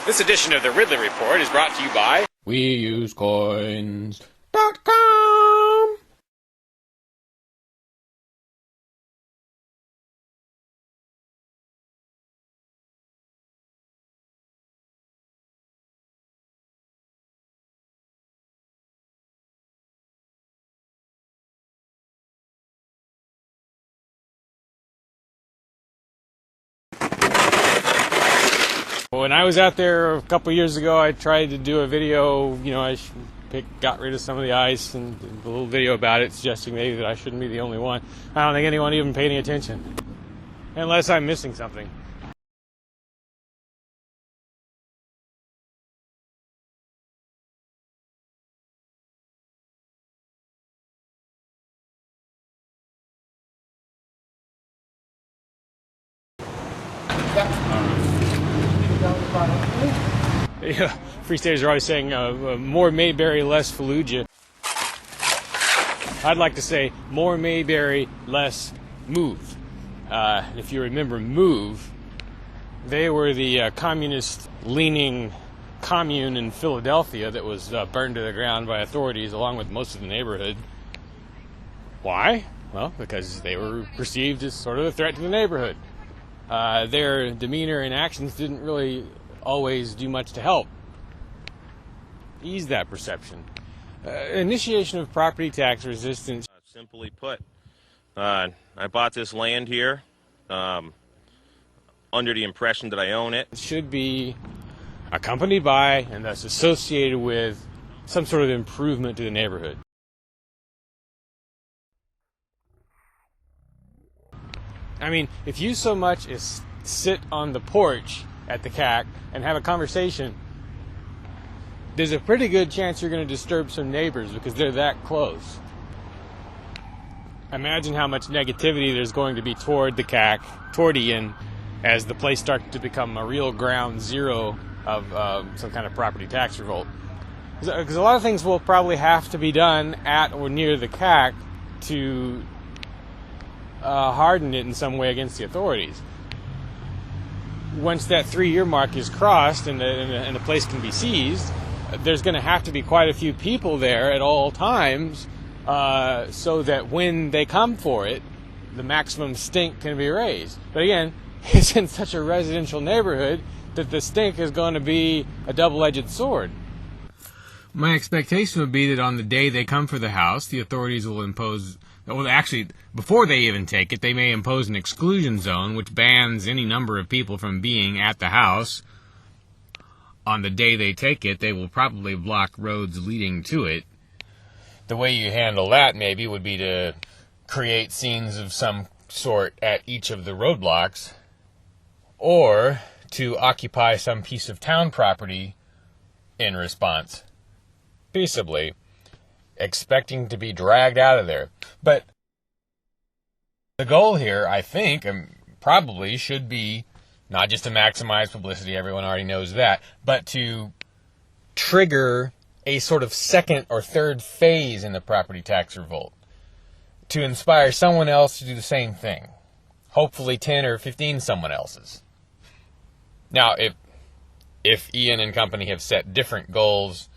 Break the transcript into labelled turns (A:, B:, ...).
A: This edition of the Ridley Report is brought to you by WeUseCoins.com. When I was out there a couple years ago, I tried to do a video. I got rid of some of the ice and did a little video about it, suggesting maybe that I shouldn't be the only one. I don't think anyone even paid any attention, unless I'm missing something. Yeah, Free Staters are always saying more Mayberry, less Fallujah. I'd like to say more Mayberry, less Move. If you remember Move, they were the communist-leaning commune in Philadelphia that was burned to the ground by authorities along with most of the neighborhood. Why? Well, because they were perceived as sort of a threat to the neighborhood. Their demeanor and actions didn't really always do much to help ease that perception. Initiation of property tax resistance.
B: Simply put, I bought this land here under the impression that I own it.
A: It should be accompanied by and thus associated with some sort of improvement to the neighborhood. I mean, if you so much as sit on the porch at the CAC and have a conversation, there's a pretty good chance you're going to disturb some neighbors because they're that close. Imagine how much negativity there's going to be toward the CAC, toward Ian, as the place starts to become a real ground zero of some kind of property tax revolt. Because a lot of things will probably have to be done at or near the CAC to harden it in some way against the authorities. Once that 3-year mark is crossed and the place can be seized, there's going to have to be quite a few people there at all times so that when they come for it, the maximum stink can be raised. But again, it's in such a residential neighborhood that the stink is going to be a double-edged sword. My expectation would be that on the day they come for the house, the authorities will impose... Well, actually, before they even take it, they may impose an exclusion zone, which bans any number of people from being at the house. On the day they take it, they will probably block roads leading to it. The way you handle that, maybe, would be to create scenes of some sort at each of the roadblocks, or to occupy some piece of town property in response, peaceably, expecting to be dragged out of there. But the goal here, I think, probably should be not just to maximize publicity, everyone already knows that, but to trigger a sort of second or third phase in the property tax revolt, to inspire someone else to do the same thing, hopefully 10 or 15 someone else's. Now, if Ian and company have set different goals